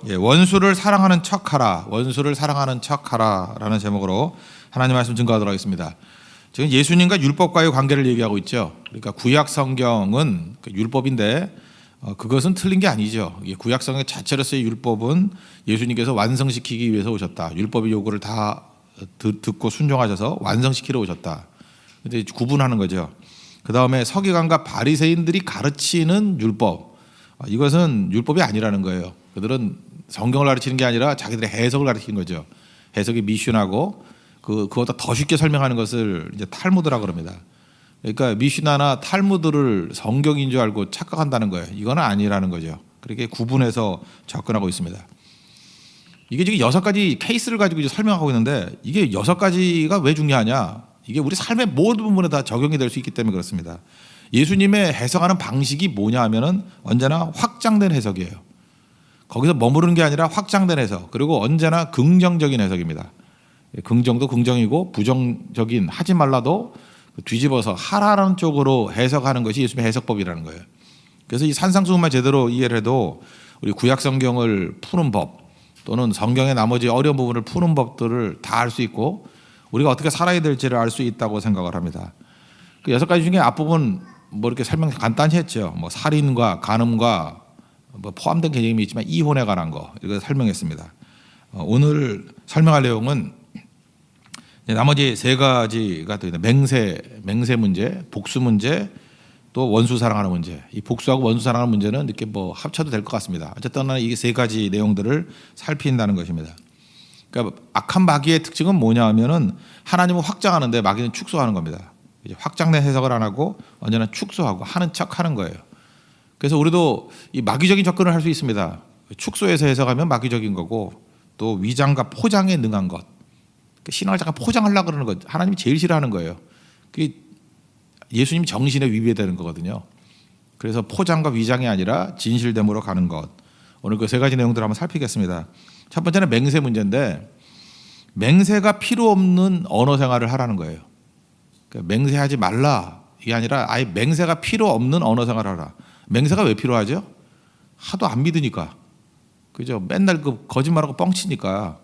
예, 원수를 사랑하는 척하라, 원수를 사랑하는 척하라라는 제목으로 하나님 말씀 증거하도록 하겠습니다. 지금 예수님과 율법과의 관계를 얘기하고 있죠. 그러니까 구약 성경은 율법인데 그것은 틀린 게 아니죠. 구약 성경 자체로서의 율법은 예수님께서 완성시키기 위해서 오셨다. 율법의 요구를 다 듣고 순종하셔서 완성시키러 오셨다. 근데 구분하는 거죠. 그 다음에 서기관과 바리새인들이 가르치는 율법, 이것은 율법이 아니라는 거예요. 그들은 성경을 가르치는 게 아니라 자기들의 해석을 가르치는 거죠. 해석이 미슈나고 그것보다 더 쉽게 설명하는 것을 이제 탈무드라고 그럽니다. 그러니까 미슈나나 탈무드를 성경인 줄 알고 착각한다는 거예요. 이거는 아니라는 거죠. 그렇게 구분해서 접근하고 있습니다. 이게 지금 6가지 케이스를 가지고 이제 설명하고 있는데 이게 6가지가 왜 중요하냐? 이게 우리 삶의 모든 부분에 다 적용이 될 수 있기 때문에 그렇습니다. 예수님의 해석하는 방식이 뭐냐 하면은 언제나 확장된 해석이에요. 거기서 머무르는 게 아니라 확장된 해석, 그리고 언제나 긍정적인 해석입니다. 긍정도 긍정이고 부정적인 하지 말라도 뒤집어서 하라는 쪽으로 해석하는 것이 예수님의 해석법이라는 거예요. 그래서 이 산상수훈만 제대로 이해를 해도 우리 구약 성경을 푸는 법 또는 성경의 나머지 어려운 부분을 푸는 법들을 다 알 수 있고 우리가 어떻게 살아야 될지를 알 수 있다고 생각을 합니다. 그 6가지 중에 앞부분 뭐 이렇게 설명 간단히 했죠. 뭐 살인과 간음과 뭐 포함된 개념이 있지만 이혼에 관한 거 이거 설명했습니다. 오늘 설명할 내용은 나머지 3가지가 더 있는데 맹세 문제, 복수 문제, 또 원수 사랑하는 문제. 이 복수하고 원수 사랑하는 문제는 이렇게 뭐 합쳐도 될 것 같습니다. 어쨌든 이 3가지 내용들을 살핀다는 것입니다. 그러니까 악한 마귀의 특징은 뭐냐 하면은 하나님은 확장하는데 마귀는 축소하는 겁니다. 이제 확장된 해석을 안 하고 언제나 축소하고 하는 척하는 거예요. 그래서 우리도 이 마귀적인 접근을 할 수 있습니다. 축소해서 해석하면 마귀적인 거고 또 위장과 포장에 능한 것. 신앙을 잠깐 포장하려고 그러는 것. 하나님이 제일 싫어하는 거예요. 그게 예수님 정신에 위배되는 거거든요. 그래서 포장과 위장이 아니라 진실됨으로 가는 것. 오늘 그 3가지 내용들을 한번 살피겠습니다. 첫 번째는 맹세 문제인데 맹세가 필요 없는 언어 생활을 하라는 거예요. 그러니까 맹세하지 말라 이게 아니라 아예 맹세가 필요 없는 언어 생활을 하라. 맹세가 왜 필요하죠? 하도 안 믿으니까. 그죠? 맨날 그 거짓말하고 뻥치니까.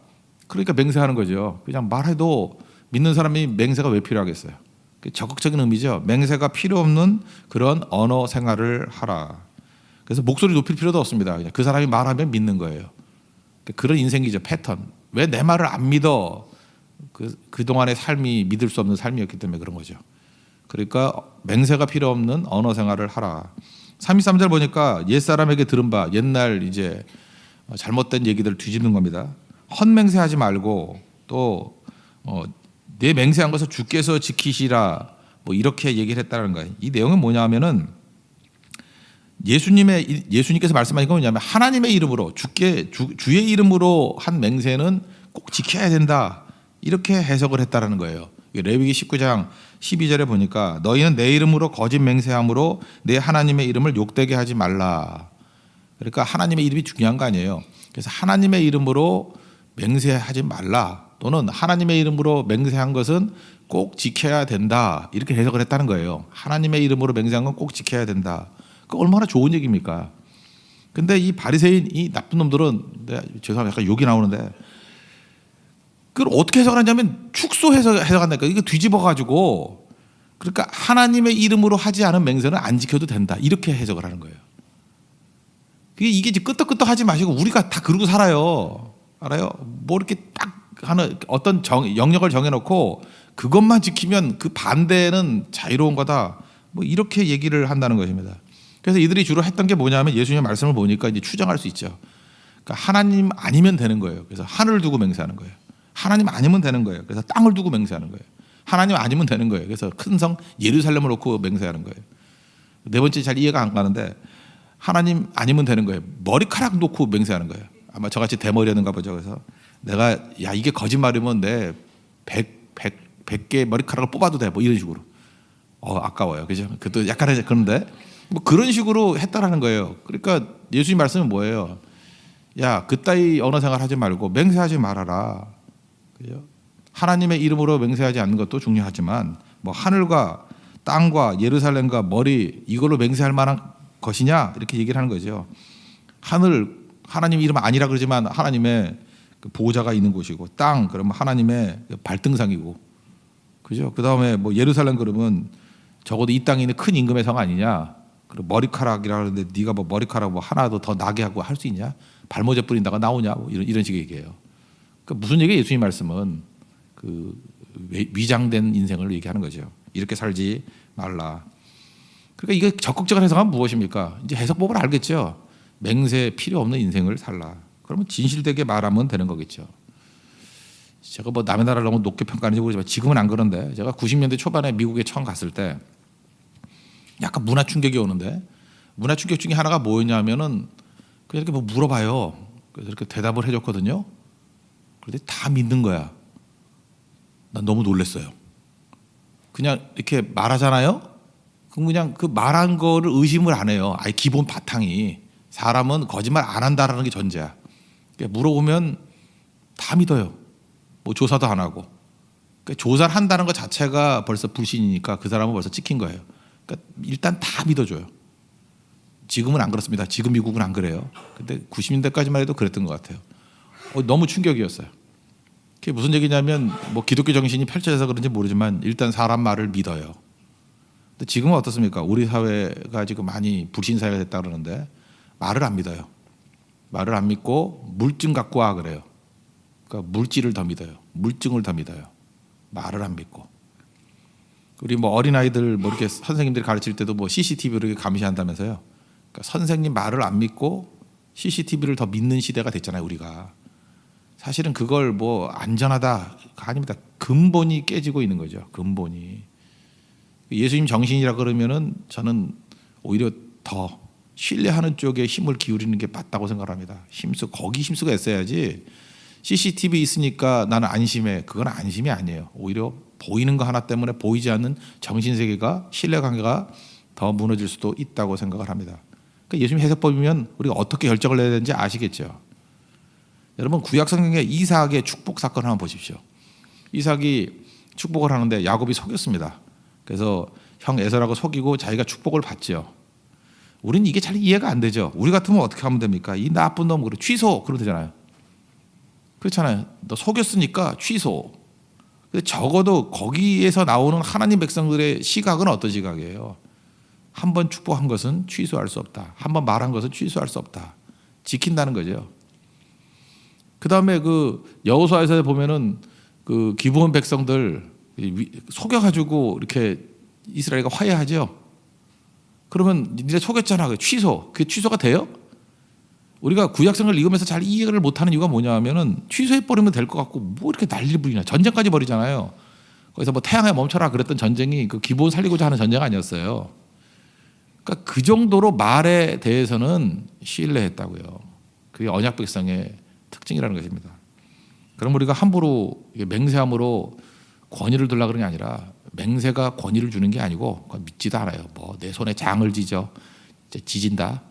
그러니까 맹세하는 거죠. 그냥 말해도 믿는 사람이 맹세가 왜 필요하겠어요? 적극적인 의미죠. 맹세가 필요 없는 그런 언어 생활을 하라. 그래서 목소리 높일 필요도 없습니다. 그냥 그 사람이 말하면 믿는 거예요. 그런 인생이죠. 패턴. 왜 내 말을 안 믿어? 그동안의 삶이 믿을 수 없는 삶이었기 때문에 그런 거죠. 그러니까 맹세가 필요 없는 언어 생활을 하라. 33절 보니까 옛사람에게 들은 바 옛날 이제 잘못된 얘기들을 뒤집는 겁니다. 헛맹세하지 말고 또 내 맹세한 것을 주께서 지키시라 뭐 이렇게 얘기를 했다는 거예요. 이 내용은 뭐냐 하면은 예수님께서 말씀하신 건 뭐냐면 하나님의 이름으로 주의 이름으로 한 맹세는 꼭 지켜야 된다 이렇게 해석을 했다라는 거예요. 레위기 19장 12절에 보니까 너희는 내 이름으로 거짓 맹세함으로 내 하나님의 이름을 욕되게 하지 말라. 그러니까 하나님의 이름이 중요한 거 아니에요. 그래서 하나님의 이름으로 맹세하지 말라 또는 하나님의 이름으로 맹세한 것은 꼭 지켜야 된다 이렇게 해석을 했다는 거예요. 하나님의 이름으로 맹세한 건 꼭 지켜야 된다. 그 얼마나 좋은 얘기입니까? 근데 이 바리새인 이 나쁜 놈들은 죄송합니다. 약간 욕이 나오는데 그걸 어떻게 해석을 하냐면 축소해서 해석한다니까. 이거 뒤집어가지고 그러니까 하나님의 이름으로 하지 않은 맹세는 안 지켜도 된다 이렇게 해석을 하는 거예요. 이게 끄떡끄떡 하지 마시고 우리가 다 그러고 살아요. 알아요? 뭐 이렇게 딱 하는 어떤 영역을 정해놓고 그것만 지키면 그 반대는 자유로운 거다. 뭐 이렇게 얘기를 한다는 것입니다. 그래서 이들이 주로 했던 게 뭐냐면 예수님의 말씀을 보니까 이제 추정할 수 있죠. 그러니까 하나님 아니면 되는 거예요. 그래서 하늘을 두고 맹세하는 거예요. 하나님 아니면 되는 거예요. 그래서 땅을 두고 맹세하는 거예요. 하나님 아니면 되는 거예요. 그래서 큰 성 예루살렘을 놓고 맹세하는 거예요. 4번째 잘 이해가 안 가는데 하나님 아니면 되는 거예요. 머리카락 놓고 맹세하는 거예요. 아마 저같이 대머리였는가 보죠. 그래서 내가 야 이게 거짓말이면 내 100개 머리카락을 뽑아도 돼. 뭐 이런 식으로. 아까워요. 그죠? 그것도 약간 그런데 뭐 그런 식으로 했다라는 거예요. 그러니까 예수님 말씀은 뭐예요? 야 그따위 언어 생활 하지 말고 맹세하지 말아라. 그죠? 하나님의 이름으로 맹세하지 않는 것도 중요하지만 뭐 하늘과 땅과 예루살렘과 머리 이걸로 맹세할 만한 것이냐 이렇게 얘기를 하는 거죠. 하나님 이름 아니라 그러지만 하나님의 그 보호자가 있는 곳이고, 땅 그러면 하나님의 발등상이고, 그죠? 그 다음에 뭐 예루살렘 그러면 적어도 이 땅에 있는 큰 임금의 성 아니냐? 그리고 머리카락이라 그러는데 네가 뭐 머리카락 뭐 하나도 더 나게 하고 할 수 있냐? 발모제 뿌린다가 나오냐? 뭐 이런 식의 얘기예요. 그 무슨 얘기예요? 예수님 말씀은 그 위장된 인생을 얘기하는 거죠. 이렇게 살지 말라. 그러니까 이게 적극적인 해석은 무엇입니까? 이제 해석법을 알겠죠. 맹세 필요 없는 인생을 살라. 그러면 진실되게 말하면 되는 거겠죠. 제가 뭐 남의 나라를 너무 높게 평가하는지 모르지만 지금은 안 그런데, 제가 90년대 초반에 미국에 처음 갔을 때 약간 문화 충격이 오는데, 문화 충격 중에 하나가 뭐였냐면은 그냥 이렇게 뭐 물어봐요. 그래서 이렇게 대답을 해줬거든요. 그런데 다 믿는 거야. 난 너무 놀랐어요. 그냥 이렇게 말하잖아요. 그럼 그냥 그 말한 거를 의심을 안 해요. 아예 기본 바탕이 사람은 거짓말 안 한다라는 게 전제야. 물어보면 다 믿어요. 뭐 조사도 안 하고. 그러니까 조사를 한다는 것 자체가 벌써 불신이니까 그 사람은 벌써 찍힌 거예요. 그러니까 일단 다 믿어줘요. 지금은 안 그렇습니다. 지금 미국은 안 그래요. 근데 90년대까지만 해도 그랬던 것 같아요. 너무 충격이었어요. 그게 무슨 얘기냐면 뭐 기독교 정신이 펼쳐져서 그런지 모르지만 일단 사람 말을 믿어요. 근데 지금은 어떻습니까? 우리 사회가 지금 많이 불신 사회가 됐다 그러는데 말을 안 믿어요. 말을 안 믿고 물증 갖고 와 그래요. 그러니까 물질을 더 믿어요. 물증을 더 믿어요. 말을 안 믿고. 우리 뭐 어린아이들 뭐 이렇게 선생님들이 가르칠 때도 뭐 CCTV를 감시한다면서요. 그러니까 선생님 말을 안 믿고 CCTV를 더 믿는 시대가 됐잖아요, 우리가. 사실은 그걸 뭐 안전하다가 아닙니다. 근본이 깨지고 있는 거죠. 근본이. 예수님 정신이라 그러면은 저는 오히려 더 신뢰하는 쪽에 힘을 기울이는 게 맞다고 생각합니다. 거기 힘쓰고 애써야지. CCTV 있으니까 나는 안심해. 그건 안심이 아니에요. 오히려 보이는 거 하나 때문에 보이지 않는 정신세계가, 신뢰관계가 더 무너질 수도 있다고 생각을 합니다. 그러니까 예수님 해석법이면 우리가 어떻게 결정을 내야 되는지 아시겠죠. 여러분 구약 성경의 이삭의 축복 사건 한번 보십시오. 이삭이 축복을 하는데 야곱이 속였습니다. 그래서 형 에서라고 속이고 자기가 축복을 받죠. 우리는 이게 잘 이해가 안 되죠. 우리 같으면 어떻게 하면 됩니까? 이 나쁜 놈 그래 취소 그러면 되잖아요. 그렇잖아요. 너 속였으니까 취소. 근데 적어도 거기에서 나오는 하나님 백성들의 시각은 어떤 시각이에요? 한 번 축복한 것은 취소할 수 없다. 한 번 말한 것은 취소할 수 없다. 지킨다는 거죠. 그 다음에 그 여호수아에서 보면은 그 기브온 백성들 속여가지고 이렇게 이스라엘과 화해하죠. 그러면 니네 속였잖아. 취소. 그게 취소가 돼요? 우리가 구약성을 읽으면서 잘 이해를 못하는 이유가 뭐냐면은 취소해버리면 될 것 같고 뭐 이렇게 난리를 부리냐. 전쟁까지 벌이잖아요. 거기서 뭐 태양에 멈춰라 그랬던 전쟁이 그 기본 살리고자 하는 전쟁 아니었어요. 그러니까 그 정도로 말에 대해서는 신뢰했다고요. 그게 언약 백성의 특징이라는 것입니다. 그럼 우리가 함부로 맹세함으로 권위를 들라 그런 게 아니라, 맹세가 권위를 주는 게 아니고 그건 믿지도 않아요. 뭐 내 손에 장을 지져 지진다.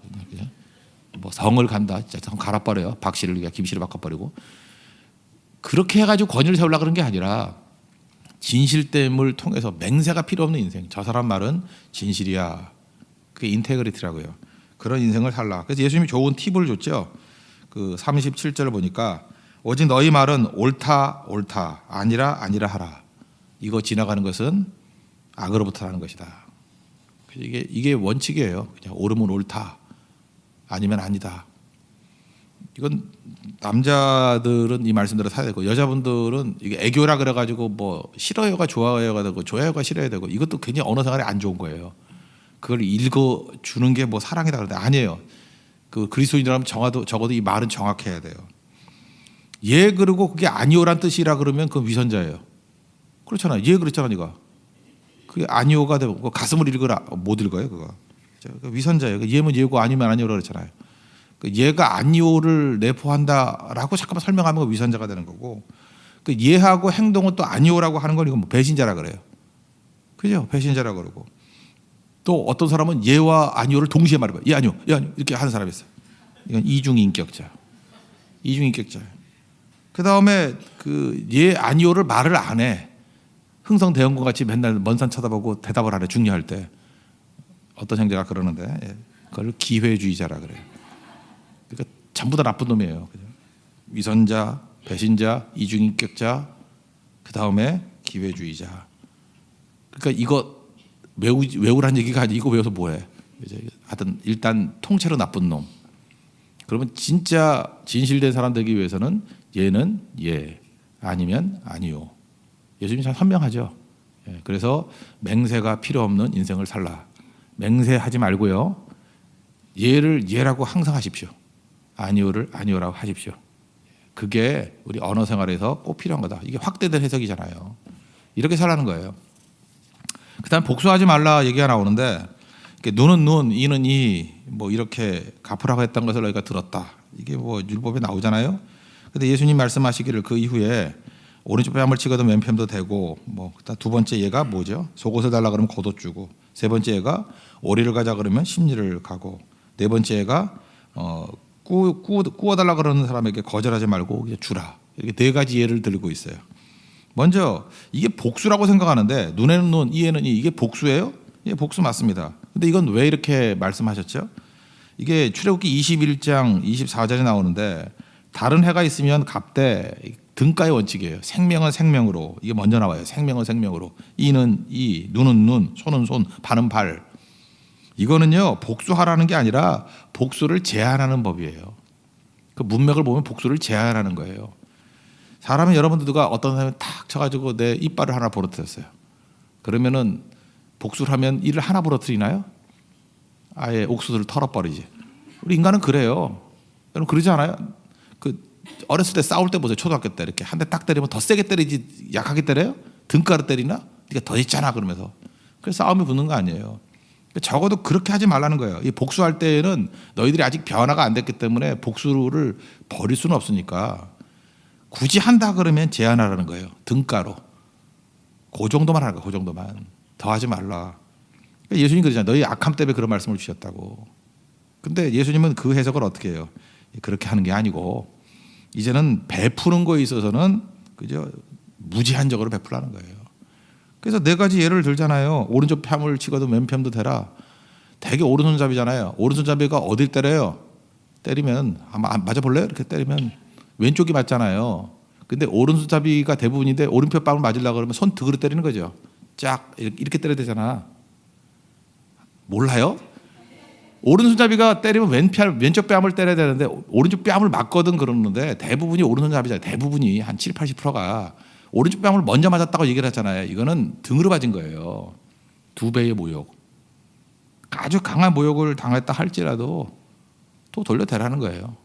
뭐 성을 간다. 진짜 성 갈아버려요. 박씨를 김씨를 바꿔버리고. 그렇게 해가지고 권위를 세우려고 그런 게 아니라 진실됨을 통해서 맹세가 필요 없는 인생. 저 사람 말은 진실이야. 그게 인테그리티라고요. 그런 인생을 살라. 그래서 예수님이 좋은 팁을 줬죠. 그 37절을 보니까 오직 너희 말은 옳다 옳다 아니라 아니라 하라. 이거 지나가는 것은 악으로부터 하는 것이다. 이게 원칙이에요. 그냥 옳으면 옳다 아니면 아니다. 이건 남자들은 이 말씀대로 살아야 되고 여자분들은 이게 애교라 그래가지고 뭐 싫어요가 좋아요가 되고 좋아요가 싫어야 되고 이것도 굉장히 언어 생활에 안 좋은 거예요. 그걸 읽어주는 게 뭐 사랑이다 그러는데 아니에요. 그 그리스도인이라면 적어도 이 말은 정확해야 돼요. 예 그러고 그게 아니오란 뜻이라 그러면 그건 위선자예요. 그렇잖아요. 예 그랬잖아 네가. 그게 아니오가 되고 가슴을 읽으라 못 읽어요 그거. 위선자예요. 예면 예고 아니면 아니오라 그랬잖아요. 예가 아니오를 내포한다라고 잠깐만 설명하면 그 위선자가 되는 거고, 그 예하고 행동은 또 아니오라고 하는 건 이건 뭐 배신자라 그래요. 그죠? 배신자라 그러고. 또 어떤 사람은 예와 아니오를 동시에 말해봐요. 예 아니오, 예 아니오 이렇게 하는 사람이 있어요. 이건 이중인격자. 이중인격자예요. 그 다음에 그 예 아니오를 말을 안 해. 흥성대원과 같이 맨날 먼 산 쳐다보고 대답을 안 해. 중요할 때. 어떤 형제가 그러는데 그걸 기회주의자라 그래요. 그러니까 전부 다 나쁜 놈이에요. 위선자, 배신자, 이중인격자, 그 다음에 기회주의자. 그러니까 이거 외우란 얘기가 아니고 이거 외워서 뭐해? 하여튼 일단 통째로 나쁜 놈. 그러면 진짜 진실된 사람 되기 위해서는 얘는 예, 아니면 아니요. 예수님이 참 현명하죠. 그래서 맹세가 필요 없는 인생을 살라. 맹세하지 말고요. 예를 예라고 항상 하십시오. 아니요를 아니요라고 하십시오. 그게 우리 언어 생활에서 꼭 필요한 거다. 이게 확대된 해석이잖아요. 이렇게 살라는 거예요. 그다음 복수하지 말라 얘기가 나오는데 눈은 눈, 이는 이, 뭐 이렇게 갚으라고 했던 것을 너희가 들었다. 이게 뭐 율법에 나오잖아요. 근데 예수님 말씀하시기를 그 이후에 오른쪽 뺨을 치거든 왼편도 되고, 뭐 두 번째 얘가 뭐죠? 속옷을 달라 그러면 겉옷 주고, 세 번째 얘가 오리를 가자 그러면 심리를 가고, 네 번째 얘가 구워달라 그러는 사람에게 거절하지 말고 주라. 이렇게 네 가지 예를 들고 있어요. 먼저 이게 복수라고 생각하는데 눈에는 눈, 이에는 이, 이게 복수예요? 예, 복수 맞습니다. 근데 이건 왜 이렇게 말씀하셨죠? 이게 출애굽기 21장 24절에 나오는데 다른 해가 있으면 값대 등가의 원칙이에요. 생명은 생명으로. 이게 먼저 나와요. 생명은 생명으로. 이는 이, 눈은 눈, 손은 손, 발은 발. 이거는요 복수하라는 게 아니라 복수를 제한하는 법이에요. 그 문맥을 보면 복수를 제한하는 거예요. 사람은 여러분들과 어떤 사람이 탁 쳐가지고 내 이빨을 하나 부러뜨렸어요. 그러면은 복수를 하면 이를 하나 부러뜨리나요? 아예 옥수수를 털어버리지. 우리 인간은 그래요. 여러분 그러지 않아요? 그 어렸을 때 싸울 때 보세요. 초등학교 때 이렇게 한 대 딱 때리면 더 세게 때리지 약하게 때려요? 등가로 때리나? 네가 더 있잖아 그러면서. 그래서 싸움이 붙는 거 아니에요. 적어도 그렇게 하지 말라는 거예요. 이 복수할 때에는 너희들이 아직 변화가 안 됐기 때문에 복수를 버릴 수는 없으니까 굳이 한다 그러면 제한하라는 거예요. 등가로. 그 정도만 하는 거예요. 그 정도만. 더 하지 말라. 예수님 그러잖아요. 너희 악함 때문에 그런 말씀을 주셨다고. 근데 예수님은 그 해석을 어떻게 해요? 그렇게 하는 게 아니고 이제는 베푸는 거에 있어서는 그저 무제한적으로 베풀라는 거예요. 그래서 네 가지 예를 들잖아요. 오른쪽 뺨을 치거든 왼편도 되라. 대개 오른손잡이잖아요. 오른손잡이가 어딜 때려요? 때리면 아마 맞아볼래요? 이렇게 때리면 왼쪽이 맞잖아요. 근데 오른손잡이가 대부분인데 오른편 뺨을 맞으려고 그러면 손 등으로 때리는 거죠. 쫙 이렇게 때려야 되잖아. 몰라요? 오른손잡이가 때리면 왼쪽 뺨을 때려야 되는데 오른쪽 뺨을 맞거든 그러는데 대부분이 오른손잡이잖아요. 대부분이 한 7, 80%가 오른쪽 뺨을 먼저 맞았다고 얘기를 하잖아요. 이거는 등으로 맞은 거예요. 2배의 모욕. 아주 강한 모욕을 당했다 할지라도 또 돌려대라는 거예요.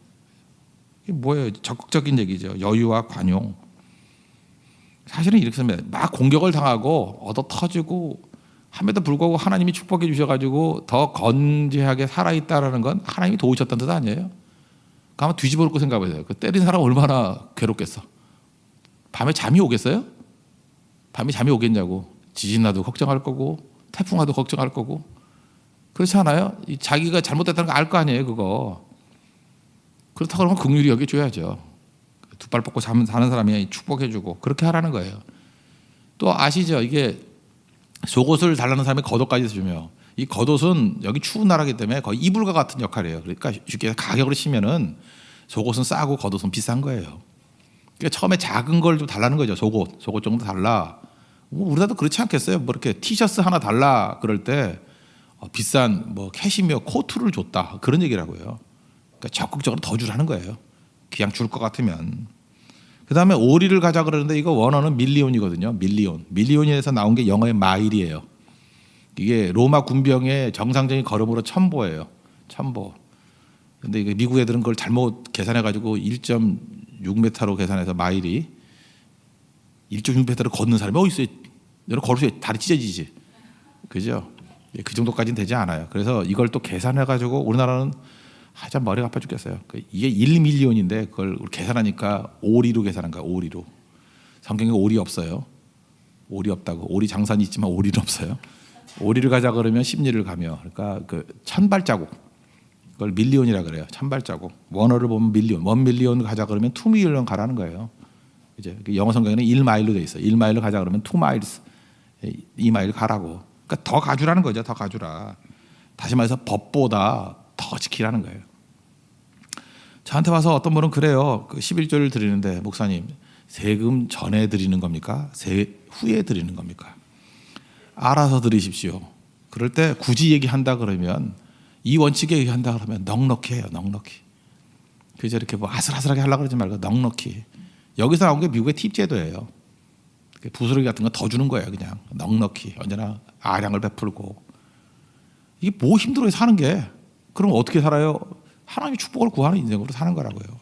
이게 뭐예요? 적극적인 얘기죠. 여유와 관용. 사실은 이렇게 씁니다. 막 공격을 당하고 얻어 터지고 함에도 불구하고 하나님이 축복해 주셔가지고 더 건재하게 살아있다라는 건 하나님이 도우셨다는 뜻 아니에요? 가만 뒤집어 놓고 생각해보세요. 그 때린 사람 얼마나 괴롭겠어. 밤에 잠이 오겠어요? 밤에 잠이 오겠냐고. 지진 나도 걱정할 거고 태풍 와도 걱정할 거고 그렇지 않아요? 자기가 잘못됐다는 거 알 거 아니에요 그거. 그렇다고 그러면 긍휼히 여겨줘야죠. 두 발 뻗고 사는 사람이 축복해 주고 그렇게 하라는 거예요. 또 아시죠? 이게 속옷을 달라는 사람이 겉옷까지 주며 이 겉옷은 여기 추운 나라이기 때문에 거의 이불과 같은 역할이에요. 그러니까 쉽게 가격으로 치면은 속옷은 싸고 겉옷은 비싼 거예요. 그러니까 처음에 작은 걸 좀 달라는 거죠. 속옷 정도 달라. 뭐 우리나라도 그렇지 않겠어요? 뭐 이렇게 티셔츠 하나 달라 그럴 때 비싼 뭐 캐시미어 코트를 줬다 그런 얘기라고요. 그러니까 적극적으로 더 주라는 거예요. 그냥 줄 것 같으면. 그 다음에 오리를 가자 그러는데 이거 원어는 밀리온이거든요. 밀리온에서 나온 게 영어의 마일이에요. 이게 로마 군병의 정상적인 걸음으로 첨보예요. 첨보. 근데 이게 미국 애들은 그걸 잘못 계산해가지고 1.6m로 계산해서 마일이 1.6m를 걷는 사람이 어디 있어요? 여러분 걸으면 다리 찢어지지. 그죠? 그 정도까지는 되지 않아요. 그래서 이걸 또 계산해가지고 우리나라는 참 머리가 아파 죽겠어요. 이게 1밀리온인데 그걸 계산하니까 오리로 계산한 거야. 오리로. 성경에 오리 없어요. 오리 없다고. 오리 장산이 있지만 오리는 없어요. 오리를 가자 그러면 심리를 가며. 그러니까 그 1000발자국. 그걸 밀리온이라 그래요. 1000발자국. 원어를 보면 밀리온. 1밀리온 가자 그러면 2밀리온 가라는 거예요. 이제 영어 성경에는 1마일로 돼 있어요. 1마일로 가자 그러면 2마일스. 2마일 가라고. 그러니까 더 가주라는 거죠. 더 가주라. 다시 말해서 법보다 더 지키라는 거예요. 저한테 와서 어떤 분은 그래요. 그 11조를 드리는데 목사님 세금 전에 드리는 겁니까? 후에 드리는 겁니까? 알아서 드리십시오. 그럴 때 굳이 얘기한다 그러면 이 원칙에 의한다 그러면 넉넉히 해요. 넉넉히. 그저 이렇게 뭐 아슬아슬하게 하려고 그러지 말고 넉넉히. 여기서 나온 게 미국의 팁 제도예요. 부스러기 같은 거 더 주는 거예요. 그냥 넉넉히 언제나 아량을 베풀고. 이게 뭐 힘들어요 사는 게. 그럼 어떻게 살아요? 하나님의 축복을 구하는 인생으로 사는 거라고요.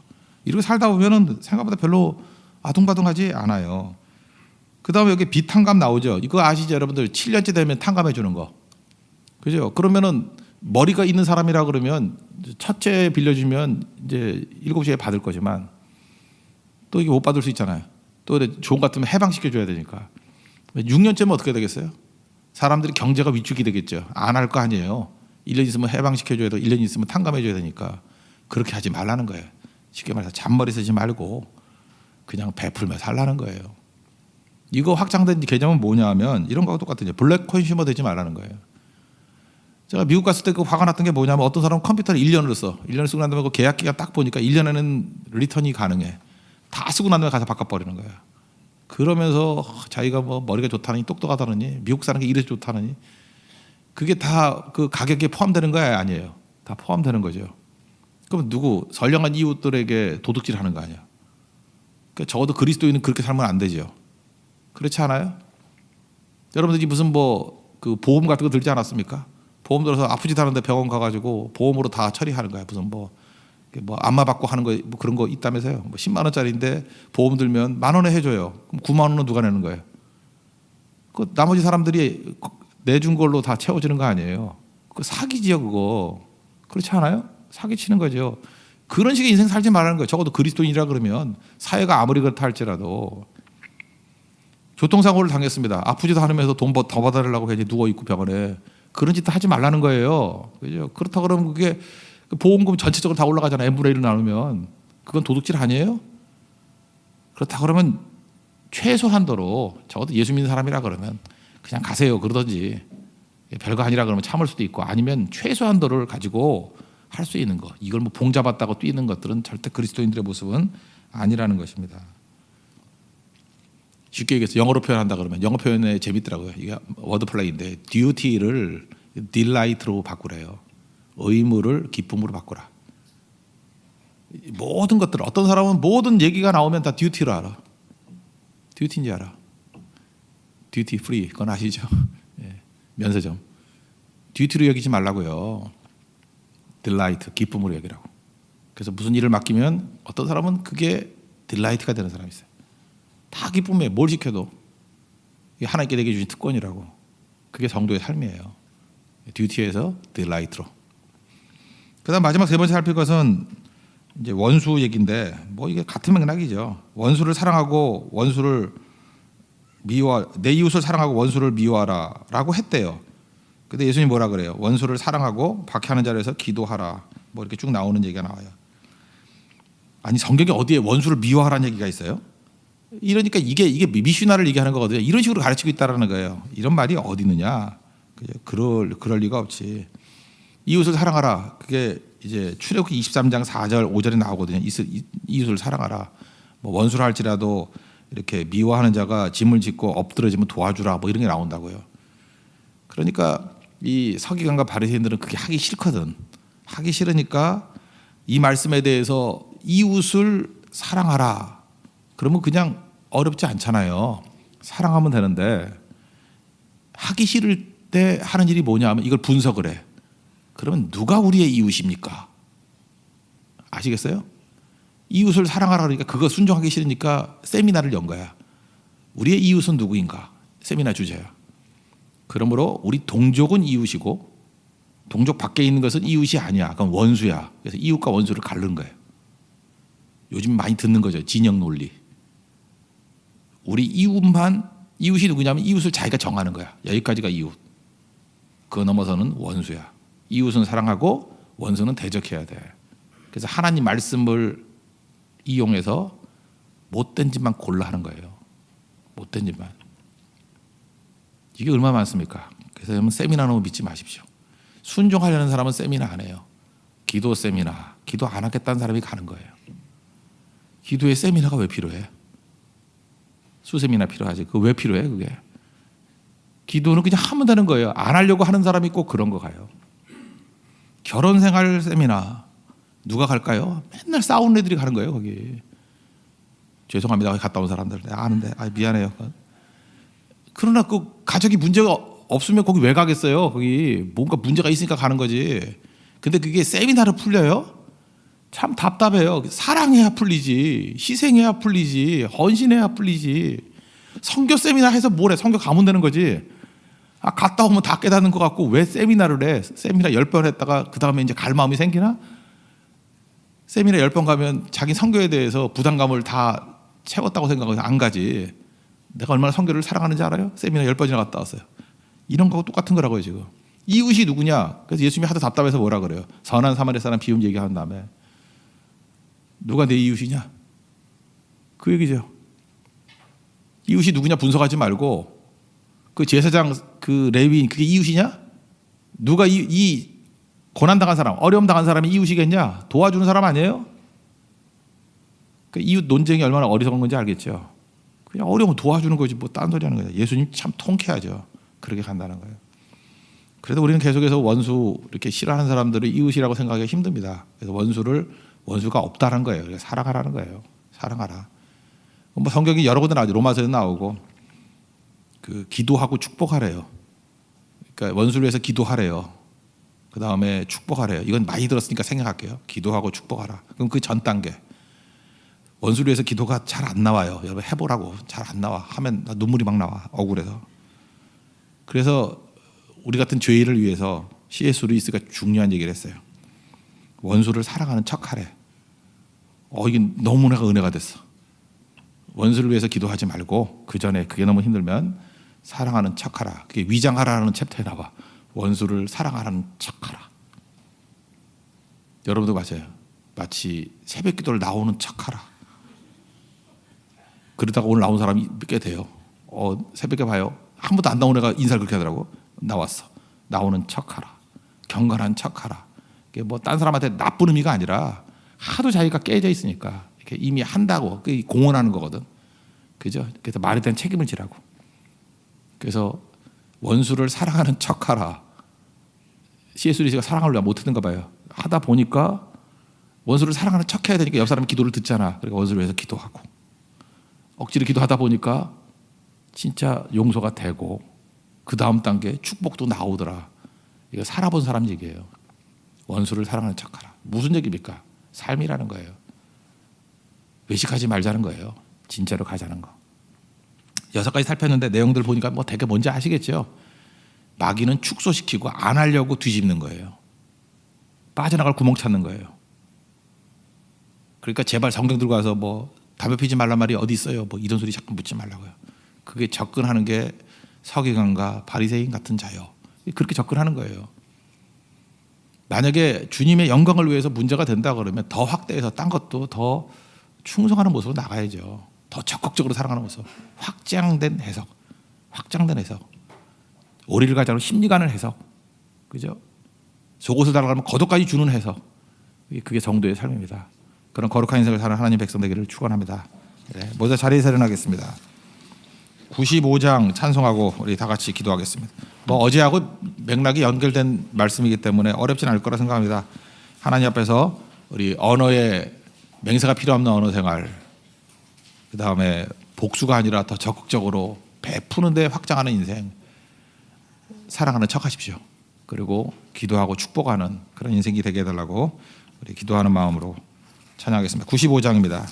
이렇게 살다 보면은 생각보다 별로 아둥바둥하지 않아요. 그 다음에 여기 비탕감 나오죠. 이거 아시죠 여러분들? 7년째 되면 탕감해 주는 거. 그죠? 그러면은 머리가 있는 사람이라 그러면 첫째 빌려주면 이제 7시에 받을 거지만 또 이게 못 받을 수 있잖아요. 또 좋은 것 같으면 해방시켜 줘야 되니까. 6년째면 어떻게 되겠어요? 사람들이 경제가 위축이 되겠죠. 안 할 거 아니에요. 1년 있으면 해방시켜 줘야 되고 1년 있으면 탕감해 줘야 되니까 그렇게 하지 말라는 거예요. 쉽게 말해서 잔머리 쓰지 말고 그냥 베풀며 살라는 거예요. 이거 확장된 개념은 뭐냐 하면 이런 거하고 똑같은 블랙 컨슈머 되지 말라는 거예요. 제가 미국 갔을 때 그 화가 났던 게 뭐냐면 어떤 사람은 컴퓨터를 1년을 써. 1년을 쓰고 난 다음에 그 계약 기간 딱 보니까 1년에는 리턴이 가능해. 다 쓰고 난 다음에 가서 바꿔버리는 거야. 그러면서 자기가 뭐 머리가 좋다느니 똑똑하다느니 미국 사는 게 이래서 좋다느니 그게 다 그 가격에 포함되는 거야 아니에요. 다 포함되는 거죠. 그럼 누구 선량한 이웃들에게 도둑질하는 거 아니야. 그러니까 적어도 그리스도인은 그렇게 살면 안 되죠. 그렇지 않아요? 여러분들이 무슨 뭐 그 보험 같은 거 들지 않았습니까? 보험 들어서 아프지도 않은데 병원 가가지고 보험으로 다 처리하는 거야. 무슨 뭐 안마 받고 하는 거 뭐 그런 거 있다면서요. 뭐 10만 원짜리인데 보험 들면 10,000원에 해줘요. 그럼 9만 원은 누가 내는 거예요? 그 나머지 사람들이 내준 걸로 다 채워지는 거 아니에요. 그 사기지요 그거. 그렇지 않아요? 사기치는 거죠. 그런 식의 인생 살지 말라는 거예요. 적어도 그리스도인이라 그러면 사회가 아무리 그렇다 할지라도. 교통사고를 당했습니다. 아프지도 않으면서 돈 더 받아달라고 괜히 누워있고 병원에. 그런 짓도 하지 말라는 거예요. 그죠? 그렇다 그러면 그게 보험금 전체적으로 다 올라가잖아요. n분의 1을 나누면. 그건 도둑질 아니에요? 그렇다 그러면 최소한도로 적어도 예수 믿는 사람이라 그러면 그냥 가세요 그러든지 별거 아니라 그러면 참을 수도 있고 아니면 최소한도를 가지고 할 수 있는 거. 이걸 뭐 봉잡았다고 뛰는 것들은 절대 그리스도인들의 모습은 아니라는 것입니다. 쉽게 얘기해서 영어로 표현한다 그러면 영어 표현에 재밌더라고요. 이게 워드플레이인데 duty를 delight로 바꾸래요. 의무를 기쁨으로 바꾸라. 모든 것들 어떤 사람은 모든 얘기가 나오면 다 duty로 알아. duty인지 알아. duty free 그건 아시죠? 예, 면세점. duty로 여기지 말라고요. delight 기쁨으로 여기라고. 그래서 무슨 일을 맡기면 어떤 사람은 그게 delight가 되는 사람이 있어요. 다 기쁨에 뭘 시켜도 이게 하나님께 내게 주신 특권이라고. 그게 성도의 삶이에요. 듀티에서 딜라이트로. 그다음 마지막 세 번째 살필 것은 이제 원수 얘기인데 뭐 이게 같은 맥락이죠. 원수를 사랑하고 원수를 내 이웃을 사랑하고 원수를 미워하라라고 했대요. 근데 예수님이 뭐라 그래요? 원수를 사랑하고 박해하는 자리에서 기도하라. 뭐 이렇게 쭉 나오는 얘기가 나와요. 아니 성경에 어디에 원수를 미워하라는 얘기가 있어요? 이러니까 이게 미슈나를 얘기하는 거거든요. 이런 식으로 가르치고 있다라는 거예요. 이런 말이 어디 있느냐? 그럴 리가 없지. 이웃을 사랑하라. 그게 이제 출애굽기 23장 4절 5절에 나오거든요. 이웃을 사랑하라. 뭐 원수를 할지라도 이렇게 미워하는 자가 짐을 짓고 엎드러지면 도와주라. 뭐 이런 게 나온다고요. 그러니까 이 서기관과 바리새인들은 그게 하기 싫거든. 하기 싫으니까 이 말씀에 대해서 이웃을 사랑하라. 그러면 그냥 어렵지 않잖아요. 사랑하면 되는데 하기 싫을 때 하는 일이 뭐냐 하면 이걸 분석을 해. 그러면 누가 우리의 이웃입니까? 아시겠어요? 이웃을 사랑하라 그러니까 그거 순종하기 싫으니까 세미나를 연 거야. 우리의 이웃은 누구인가? 세미나 주제야. 그러므로 우리 동족은 이웃이고 동족 밖에 있는 것은 이웃이 아니야. 그건 원수야. 그래서 이웃과 원수를 가르는 거예요. 요즘 많이 듣는 거죠. 진영 논리. 우리 이웃이 누구냐면 이웃을 자기가 정하는 거야. 여기까지가 이웃. 그 넘어서는 원수야. 이웃은 사랑하고 원수는 대적해야 돼. 그래서 하나님 말씀을 이용해서 못된 짓만 골라 하는 거예요. 못된 짓만. 이게 얼마나 많습니까? 그래서 여러분 세미나 너무 믿지 마십시오. 순종하려는 사람은 세미나 안 해요. 기도 세미나, 기도 안 하겠다는 사람이 가는 거예요. 기도에 세미나가 왜 필요해? 수세미나 필요하지. 그거 왜 필요해 그게? 기도는 그냥 하면 되는 거예요. 안 하려고 하는 사람이 꼭 그런 거 가요. 결혼생활 세미나 누가 갈까요? 맨날 싸우는 애들이 가는 거예요 거기. 죄송합니다. 갔다 온 사람들 내가 아는데 미안해요. 그러나 그 가족이 문제가 없으면 거기 왜 가겠어요? 거기 뭔가 문제가 있으니까 가는 거지. 근데 그게 세미나로 풀려요? 참 답답해요. 사랑해야 풀리지, 희생해야 풀리지, 헌신해야 풀리지. 선교 세미나 해서 뭐래? 선교 가면 되는 거지. 갔다 오면 다 깨닫는 것 같고 왜 세미나를 해? 세미나 10번 했다가 그 다음에 이제 갈 마음이 생기나? 세미나 10번 가면 자기 선교에 대해서 부담감을 다 채웠다고 생각해서 안 가지. 내가 얼마나 선교를 사랑하는지 알아요? 세미나 10번이나 갔다 왔어요. 이런 거하고 똑같은 거라고요 지금. 이웃이 누구냐? 그래서 예수님이 하도 답답해서 뭐라 그래요? 선한 사마리아 사람 비움 얘기한 다음에 누가 내 이웃이냐? 그 얘기죠. 이웃이 누구냐 분석하지 말고 그 제사장 그 레위인 그게 이웃이냐? 누가 이 고난당한 사람, 어려움 당한 사람이 이웃이겠냐? 도와주는 사람 아니에요? 그 이웃 논쟁이 얼마나 어리석은 건지 알겠죠. 그냥 어려우면 도와주는 거지 뭐 딴 소리 하는 거예요. 예수님 참 통쾌하죠. 그렇게 간다는 거예요. 그래도 우리는 계속해서 원수 이렇게 싫어하는 사람들을 이웃이라고 생각하기가 힘듭니다. 그래서 원수가 없다는 거예요. 그래서 사랑하라는 거예요. 사랑하라. 뭐 성경이 여러 군데 나오죠. 로마서에 나오고 그 기도하고 축복하래요. 그러니까 원수를 위해서 기도하래요. 그 다음에 축복하래요. 이건 많이 들었으니까 생각할게요. 기도하고 축복하라. 그럼 그 전 단계. 원수를 위해서 기도가 잘 안 나와요. 여러분 해보라고. 잘 안 나와. 하면 눈물이 막 나와. 억울해서. 그래서 우리 같은 죄인을 위해서 C.S. 루이스가 중요한 얘기를 했어요. 원수를 사랑하는 척하래. 이게 너무나 은혜가 됐어. 원수를 위해서 기도하지 말고 그 전에 그게 너무 힘들면 사랑하는 척하라. 그게 위장하라는 챕터에 나와. 원수를 사랑하는 척하라. 여러분도 맞아요. 마치 새벽 기도를 나오는 척하라. 그러다가 오늘 나온 사람이 꽤 돼요. 새벽에 봐요. 한 번도 안 나온 애가 인사를 그렇게 하더라고. 나왔어. 나오는 척하라. 경건한 척하라. 이게 뭐 딴 사람한테 나쁜 의미가 아니라 하도 자기가 깨져 있으니까 이렇게 이미 한다고 공언하는 거거든. 그죠? 그래서 말에 대한 책임을 지라고. 그래서 원수를 사랑하는 척하라. C.S. 루이스가 사랑을 왜 못했는가 봐요. 하다 보니까 원수를 사랑하는 척해야 되니까 옆 사람이 기도를 듣잖아. 그러니까 원수를 위해서 기도하고 억지로 기도하다 보니까 진짜 용서가 되고 그 다음 단계 축복도 나오더라. 이거 살아본 사람 얘기예요. 원수를 사랑하는 척하라. 무슨 얘기입니까? 삶이라는 거예요. 외식하지 말자는 거예요. 진짜로 가자는 거. 6가지 살폈는데 내용들 보니까 뭐 되게 뭔지 아시겠죠? 마귀는 축소시키고 안 하려고 뒤집는 거예요. 빠져나갈 구멍 찾는 거예요. 그러니까 제발 성경 들고 와서 뭐 담배 피지 말란 말이 어디 있어요? 뭐 이런 소리 자꾸 묻지 말라고요. 그게 접근하는 게 서기관과 바리새인 같은 자요. 그렇게 접근하는 거예요. 만약에 주님의 영광을 위해서 문제가 된다 그러면 더 확대해서 딴 것도 더 충성하는 모습으로 나가야죠. 더 적극적으로 사랑하는 모습. 확장된 해석. 오리를 가자로 심리가는 해석. 그죠? 속옷을 달라고 하면 겉옷까지 주는 해석. 그게 정도의 삶입니다. 그런 거룩한 인생을 사는 하나님 백성 되기를 축원합니다. 네, 모두 자리에서 일어나겠습니다. 95장 찬송하고 우리 다 같이 기도하겠습니다. 뭐 어제하고 맥락이 연결된 말씀이기 때문에 어렵진 않을 거라 생각합니다. 하나님 앞에서 우리 언어의 맹세가 필요 없는 언어 생활, 그 다음에 복수가 아니라 더 적극적으로 베푸는 데 확장하는 인생, 사랑하는 척하십시오. 그리고 기도하고 축복하는 그런 인생이 되게 해달라고 우리 기도하는 마음으로 찬양하겠습니다. 95장입니다.